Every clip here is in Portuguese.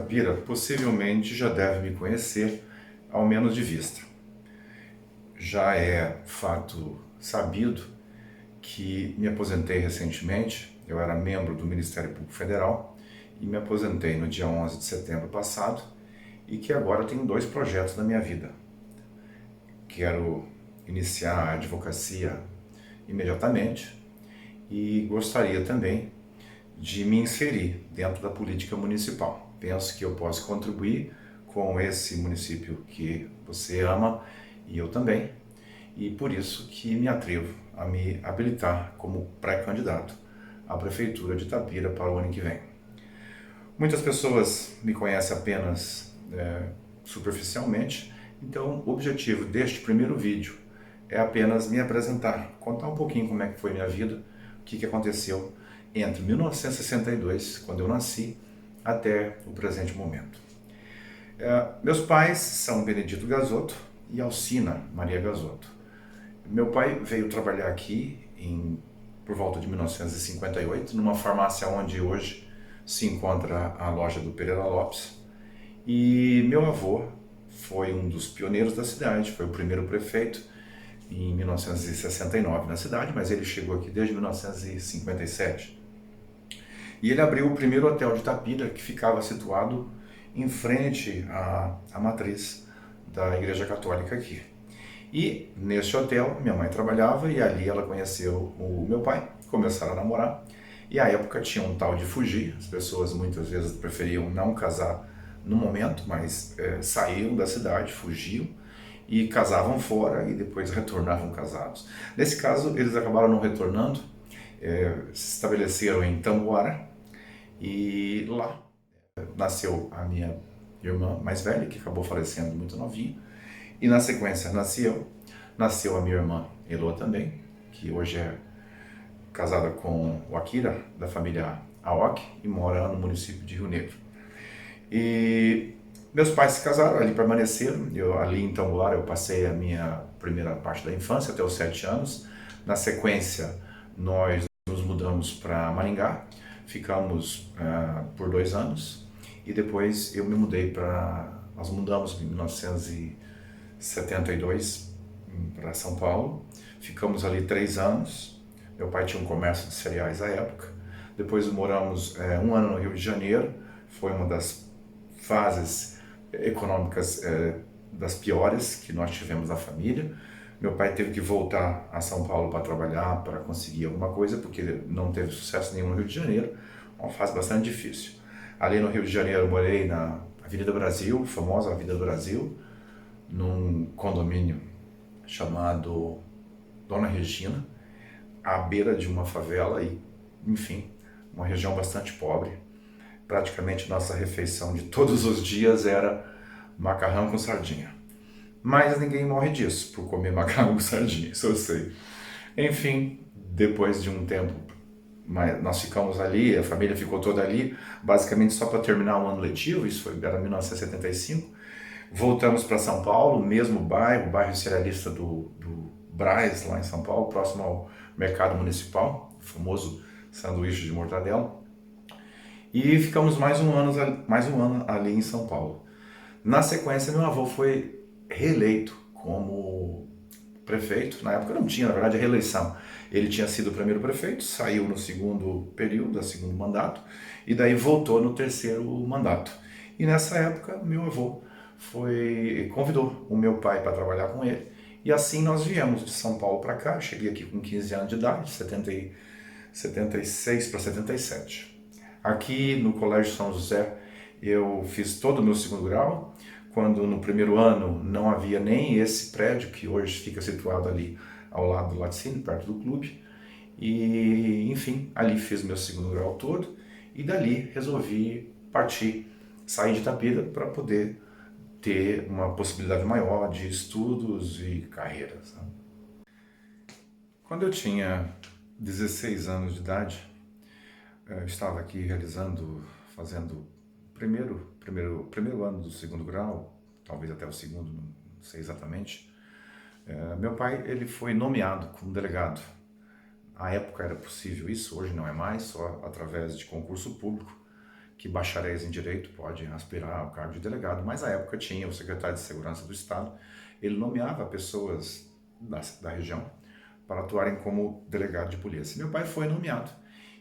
Itapira possivelmente já deve me conhecer, ao menos de vista. Já é fato sabido que me aposentei recentemente, eu era membro do Ministério Público Federal e me aposentei no dia 11 de setembro passado e que agora tenho dois projetos na minha vida. Quero iniciar a advocacia imediatamente e gostaria também de me inserir dentro da política municipal. Penso que eu posso contribuir com esse município que você ama e eu também, e por isso que me atrevo a me habilitar como pré-candidato à Prefeitura de Itapira para o ano que vem. Muitas pessoas me conhecem apenas superficialmente, então o objetivo deste primeiro vídeo é apenas me apresentar, contar um pouquinho como é que foi minha vida, o que aconteceu entre 1962, quando eu nasci, até o presente momento. Meus pais são Benedito Gazotto e Alcina Maria Gazotto. Meu pai veio trabalhar aqui por volta de 1958, numa farmácia onde hoje se encontra a loja do Pereira Lopes. E meu avô foi um dos pioneiros da cidade, foi o primeiro prefeito em 1969 na cidade, mas ele chegou aqui desde 1957. E ele abriu o primeiro hotel de Itapira, que ficava situado em frente à matriz da Igreja Católica aqui. E neste hotel minha mãe trabalhava e ali ela conheceu o meu pai, começaram a namorar. E à época tinha um tal de fugir, as pessoas muitas vezes preferiam não casar no momento, mas saíam da cidade, fugiam e casavam fora e depois retornavam casados. Nesse caso eles acabaram não retornando, se estabeleceram em Tamboara e lá nasceu a minha irmã mais velha, que acabou falecendo muito novinha, e na sequência nasceu a minha irmã Elô também, que hoje é casada com o Akira, da família Aoki, e mora no município de Rio Negro. E meus pais se casaram, ali permaneceram, ali em Tamboara eu passei a minha primeira parte da infância, até os 7 anos. Na sequência, nós nos mudamos para Maringá, ficamos por 2 anos, e depois eu me mudei nós mudamos em 1972 para São Paulo, ficamos ali 3 anos, meu pai tinha um comércio de cereais à época, depois moramos 1 ano no Rio de Janeiro, foi uma das fases econômicas das piores que nós tivemos na família. Meu pai teve que voltar a São Paulo para trabalhar, para conseguir alguma coisa, porque não teve sucesso nenhum no Rio de Janeiro, uma fase bastante difícil. Ali no Rio de Janeiro eu morei na Avenida Brasil, famosa Avenida Brasil, num condomínio chamado Dona Regina, à beira de uma favela e, enfim, uma região bastante pobre. Praticamente nossa refeição de todos os dias era macarrão com sardinha. Mas ninguém morre disso, por comer macarrão com sardinha, isso eu sei. Enfim, depois de um tempo, nós ficamos ali, a família ficou toda ali, basicamente só para terminar o ano letivo, isso era 1975. Voltamos para São Paulo, mesmo bairro, o bairro cerealista do Brás, lá em São Paulo, próximo ao mercado municipal, o famoso sanduíche de mortadela. E ficamos mais um ano ali em São Paulo. Na sequência, meu avô foi reeleito como prefeito. Na época não tinha, na verdade, a reeleição. Ele tinha sido o primeiro prefeito, saiu no segundo período, segundo mandato, e daí voltou no terceiro mandato. E nessa época, meu avô convidou o meu pai para trabalhar com ele, e assim nós viemos de São Paulo para cá. Eu cheguei aqui com 15 anos de idade, 76 para 77. Aqui no Colégio São José eu fiz todo o meu segundo grau, quando no primeiro ano não havia nem esse prédio que hoje fica situado ali ao lado do laticínio, perto do clube. E, enfim, ali fiz meu segundo grau todo e dali resolvi sair de Itapira para poder ter uma possibilidade maior de estudos e carreiras. Quando eu tinha 16 anos de idade, eu estava aqui fazendo o primeiro ano do segundo grau, talvez até o segundo, não sei exatamente. Meu pai ele foi nomeado como delegado. À época era possível isso, hoje não é mais, só através de concurso público, que bacharéis em direito podem aspirar ao cargo de delegado, mas à época tinha o secretário de Segurança do Estado, ele nomeava pessoas da região para atuarem como delegado de polícia. Meu pai foi nomeado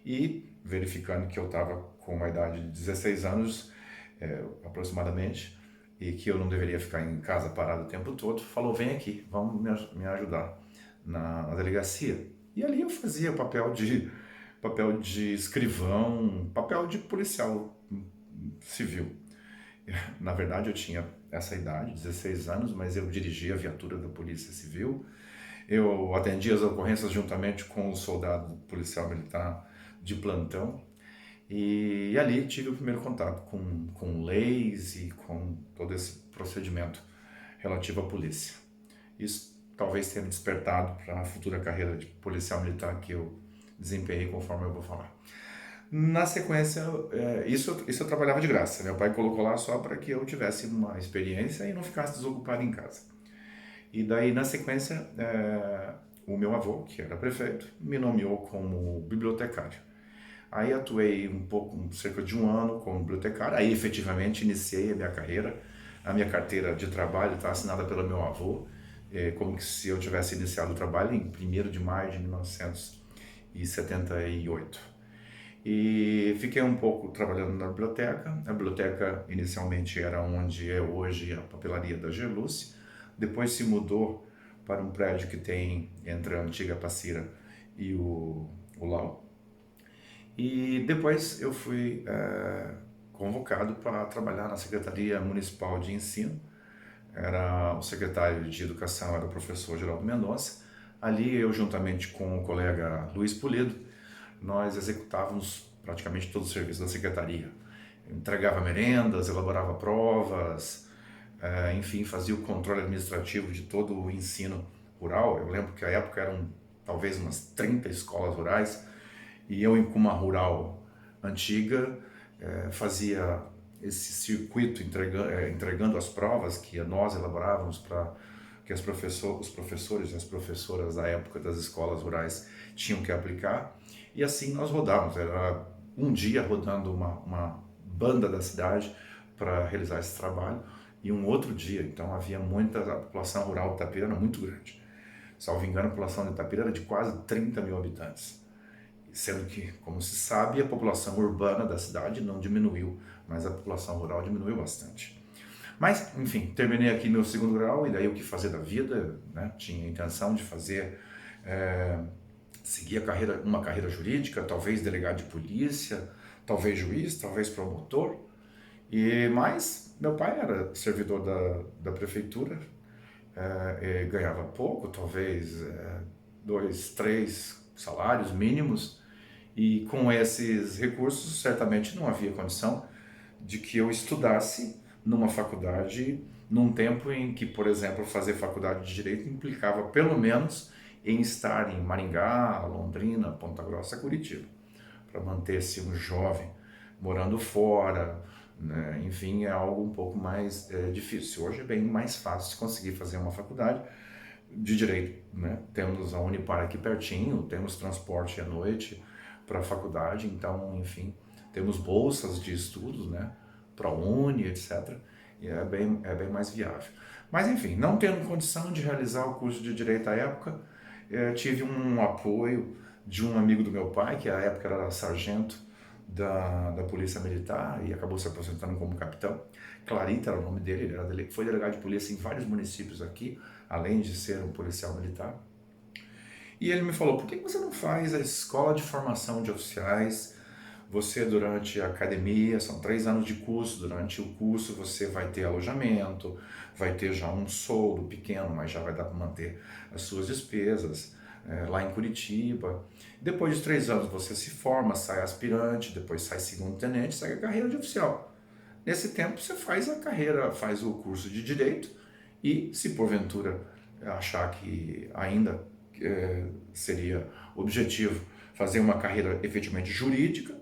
e, verificando que eu estava com uma idade de 16 anos, aproximadamente, e que eu não deveria ficar em casa parado o tempo todo, falou, vem aqui, vamos me ajudar na delegacia. E ali eu fazia papel de escrivão, papel de policial civil. Na verdade, eu tinha essa idade, 16 anos, mas eu dirigia a viatura da Polícia Civil. Eu atendia as ocorrências juntamente com o soldado policial militar de plantão. E ali tive o primeiro contato com leis e com todo esse procedimento relativo à polícia. Isso talvez tenha me despertado para a futura carreira de policial militar que eu desempenhei, conforme eu vou falar. Na sequência, isso eu trabalhava de graça. Meu pai colocou lá só para que eu tivesse uma experiência e não ficasse desocupado em casa. E daí, na sequência, o meu avô, que era prefeito, me nomeou como bibliotecário. Aí atuei um pouco, cerca de um ano como bibliotecário. Aí efetivamente iniciei a minha carreira. A minha carteira de trabalho está assinada pelo meu avô, como se eu tivesse iniciado o trabalho em 1º de maio de 1978. E fiquei um pouco trabalhando na biblioteca. A biblioteca inicialmente era onde é hoje a papelaria da Geluce. Depois se mudou para um prédio que tem entre a antiga Passira e o Lau. E depois eu fui convocado para trabalhar na Secretaria Municipal de Ensino. O secretário de Educação era o professor Geraldo Mendonça. Ali eu, juntamente com o colega Luiz Pulido, nós executávamos praticamente todo o serviço da secretaria. Entregava merendas, elaborava provas, enfim, fazia o controle administrativo de todo o ensino rural. Eu lembro que à época eram talvez umas 30 escolas rurais, e eu, com uma rural antiga, fazia esse circuito entregando as provas que nós elaborávamos para que os professores e as professoras da época das escolas rurais tinham que aplicar. E assim nós rodávamos. Era um dia rodando uma banda da cidade para realizar esse trabalho e um outro dia. Então havia a população rural de Itapira era muito grande. Salvo engano, a população de Itapira era de quase 30 mil habitantes. Sendo que, como se sabe, a população urbana da cidade não diminuiu, mas a população rural diminuiu bastante. Mas, enfim, terminei aqui meu 2º grau e daí o que fazer da vida, né? Tinha a intenção de seguir uma carreira jurídica, talvez delegado de polícia, talvez juiz, talvez promotor. Mas meu pai era servidor da prefeitura, ganhava pouco, talvez 2, 3 salários mínimos, e com esses recursos certamente não havia condição de que eu estudasse numa faculdade num tempo em que, por exemplo, fazer faculdade de Direito implicava pelo menos em estar em Maringá, Londrina, Ponta Grossa, Curitiba, para manter-se um jovem morando fora, né? Enfim, é algo um pouco mais difícil. Hoje é bem mais fácil de conseguir fazer uma faculdade de Direito, né? Temos a Unipar aqui pertinho, temos transporte à noite para a faculdade, então, enfim, temos bolsas de estudos, né? ProUni, etc. E é bem mais viável. Mas, enfim, não tendo condição de realizar o curso de Direito à época, tive um apoio de um amigo do meu pai, que à época era sargento da Polícia Militar e acabou se aposentando como capitão. Clarita era o nome dele, ele foi delegado de polícia em vários municípios aqui, além de ser um policial militar. E ele me falou, por que você não faz a escola de formação de oficiais? Você, durante a academia, são 3 anos de curso, durante o curso você vai ter alojamento, vai ter já um soldo pequeno, mas já vai dar para manter as suas despesas lá em Curitiba. Depois de 3 anos você se forma, sai aspirante, depois sai segundo tenente, segue a carreira de oficial. Nesse tempo você faz a carreira, faz o curso de Direito e, se porventura achar que ainda seria objetivo fazer uma carreira efetivamente jurídica,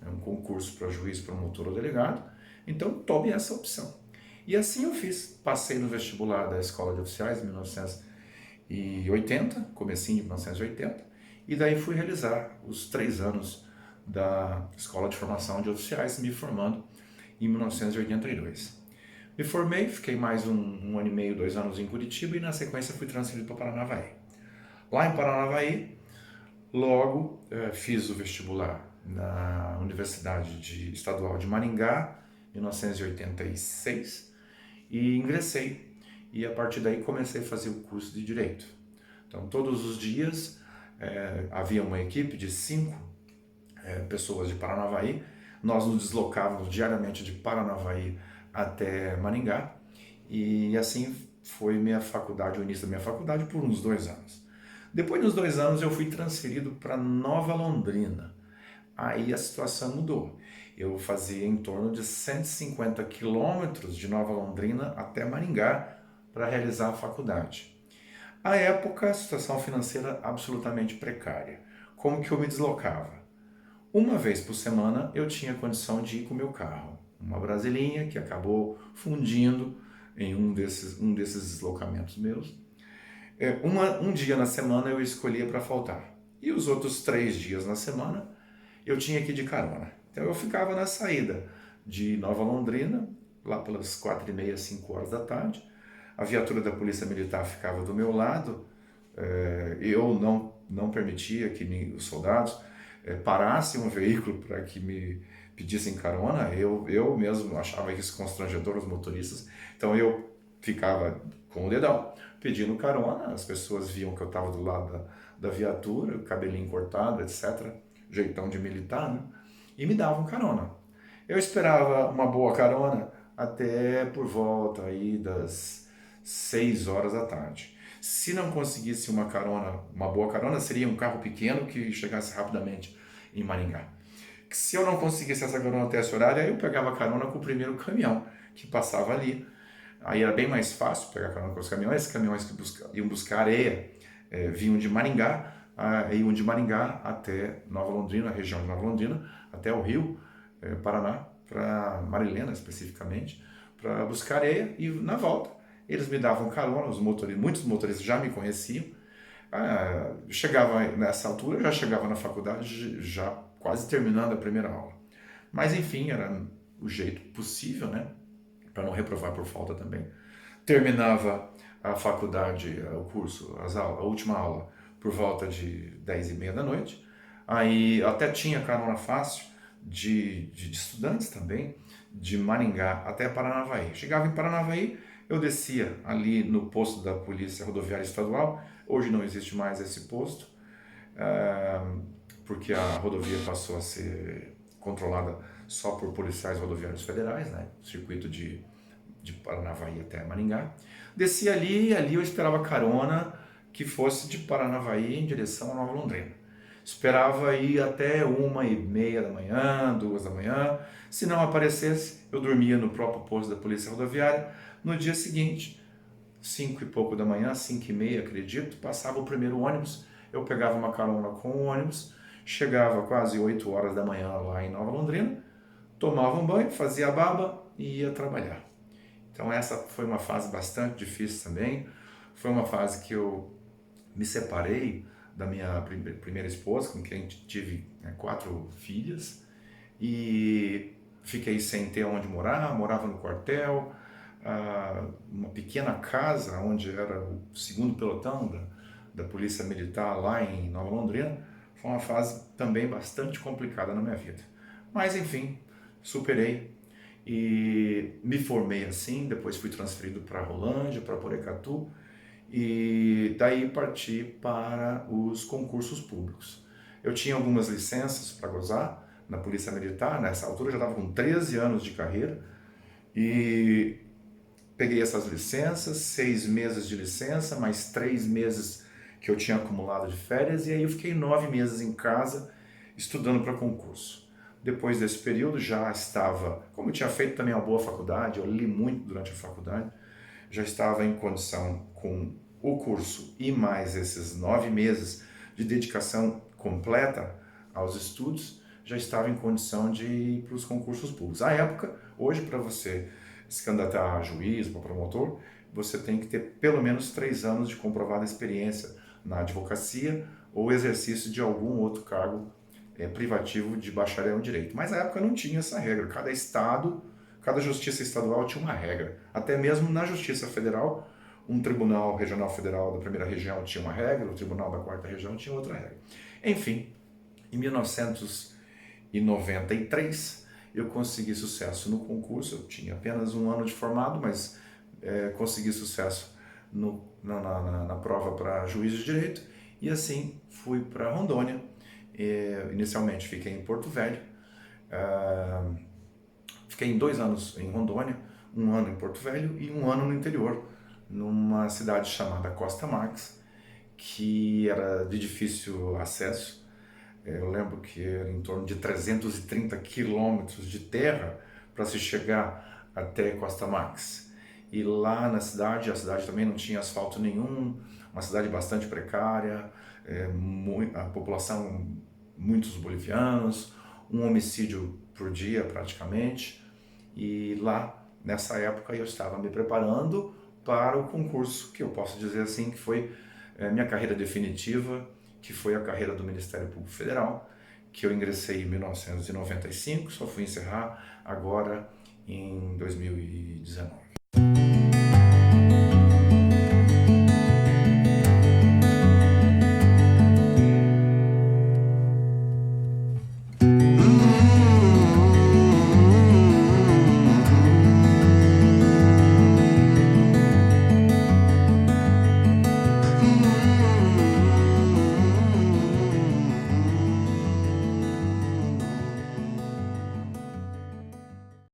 um concurso para juiz, promotor ou delegado, então tome essa opção. E assim eu fiz. Passei no vestibular da Escola de Oficiais em 1980, comecinho de 1980, e daí fui realizar os 3 anos da Escola de Formação de Oficiais, me formando em 1982. Me formei, fiquei mais um ano e meio, 2 anos em Curitiba e na sequência fui transferido para Paranavaí. Lá em Paranavaí, logo fiz o vestibular na Estadual de Maringá, 1986, e ingressei. E a partir daí comecei a fazer o curso de Direito. Então, todos os dias havia uma equipe de 5 pessoas de Paranavaí. Nós nos deslocávamos diariamente de Paranavaí até Maringá. E assim foi minha faculdade, o início da minha faculdade, por uns 2 anos. Depois dos 2 anos eu fui transferido para Nova Londrina. Aí a situação mudou. Eu fazia em torno de 150 quilômetros de Nova Londrina até Maringá para realizar a faculdade. À época, a situação financeira absolutamente precária. Como que eu me deslocava? Uma vez por semana eu tinha condição de ir com o meu carro. Uma brasilinha que acabou fundindo em um desses deslocamentos meus. Um dia na semana eu escolhia para faltar. E os outros 3 dias na semana eu tinha que ir de carona. Então eu ficava na saída de Nova Londrina, lá pelas 4h30, 5 horas da tarde. A viatura da Polícia Militar ficava do meu lado. Eu não permitia que os soldados parassem um veículo para que me pedissem carona. Eu mesmo achava isso constrangedor, os motoristas. Então eu ficava com o dedão pedindo carona. As pessoas viam que eu estava do lado da viatura, cabelinho cortado, etc. Jeitão de militar, né? E me davam carona. Eu esperava uma boa carona até por volta aí das 6 horas da tarde. Se não conseguisse uma boa carona, seria um carro pequeno que chegasse rapidamente em Maringá. Se eu não conseguisse essa carona até esse horário, aí eu pegava carona com o primeiro caminhão que passava ali. Aí era bem mais fácil pegar carona com os caminhões. Esses caminhões que iam buscar areia vinham de Maringá, iam de Maringá até Nova Londrina, a região de Nova Londrina, até o Rio, Paraná, para Marilena especificamente, para buscar areia. E na volta eles me davam carona, muitos motoristas já me conheciam. Chegava nessa altura, já chegava na faculdade, já quase terminando a primeira aula. Mas enfim, era o jeito possível, né? Para não reprovar por falta também. Terminava a faculdade, o curso, a última aula, por volta de 10h30 da noite. Aí até tinha carona fácil de estudantes também, de Maringá até Paranavaí. Chegava em Paranavaí, eu descia ali no posto da Polícia Rodoviária Estadual. Hoje não existe mais esse posto, porque a rodovia passou a ser controlada só por policiais rodoviários federais, né? Circuito de Paranavaí até Maringá. Descia ali e ali eu esperava carona que fosse de Paranavaí em direção a Nova Londrina. Esperava ir até 1h30 da manhã, 2 da manhã. Se não aparecesse, eu dormia no próprio posto da Polícia Rodoviária. No dia seguinte, 5 e pouco da manhã, 5h30, acredito, passava o primeiro ônibus. Eu pegava uma carona com o ônibus, chegava quase 8 horas da manhã lá em Nova Londrina, tomava um banho, fazia a baba e ia trabalhar. Então essa foi uma fase bastante difícil também. Foi uma fase que eu me separei da minha primeira esposa, com quem tive 4 filhas, e fiquei sem ter onde morar, morava no quartel, uma pequena casa onde era o segundo pelotão da Polícia Militar lá em Nova Londrina. Foi uma fase também bastante complicada na minha vida. Mas enfim, superei e me formei assim. Depois fui transferido para Rolândia, para Porecatu, e daí parti para os concursos públicos. Eu tinha algumas licenças para gozar na Polícia Militar. Nessa altura eu já estava com 13 anos de carreira e peguei essas licenças, 6 meses de licença, mais 3 meses que eu tinha acumulado de férias, e aí eu fiquei 9 meses em casa estudando para concurso. Depois desse período já estava, como eu tinha feito também uma boa faculdade, eu li muito durante a faculdade, já estava em condição com o curso e mais esses 9 meses de dedicação completa aos estudos, já estava em condição de ir para os concursos públicos. À época, hoje, para você se candidatar a juiz, para promotor, você tem que ter pelo menos 3 anos de comprovada experiência na advocacia ou exercício de algum outro cargo privativo de bacharel em Direito. Mas na época não tinha essa regra. Cada estado, cada justiça estadual tinha uma regra. Até mesmo na Justiça Federal, um tribunal regional federal da primeira região tinha uma regra, o tribunal da quarta região tinha outra regra. Enfim, em 1993, eu consegui sucesso no concurso. Eu tinha apenas um ano de formado, mas consegui sucesso na prova para juiz de direito, e assim fui para Rondônia. Inicialmente fiquei em Porto Velho, fiquei em 2 anos em Rondônia, 1 ano em Porto Velho e 1 ano no interior, numa cidade chamada Costa Marques, que era de difícil acesso. Eu lembro que era em torno de 330 quilômetros de terra para se chegar até Costa Marques. E lá na cidade, a cidade também não tinha asfalto nenhum, uma cidade bastante precária, a população, muitos bolivianos, um homicídio por dia praticamente. E lá, nessa época, eu estava me preparando para o concurso, que eu posso dizer assim, que foi minha carreira definitiva, que foi a carreira do Ministério Público Federal, que eu ingressei em 1995, só fui encerrar agora em 2019.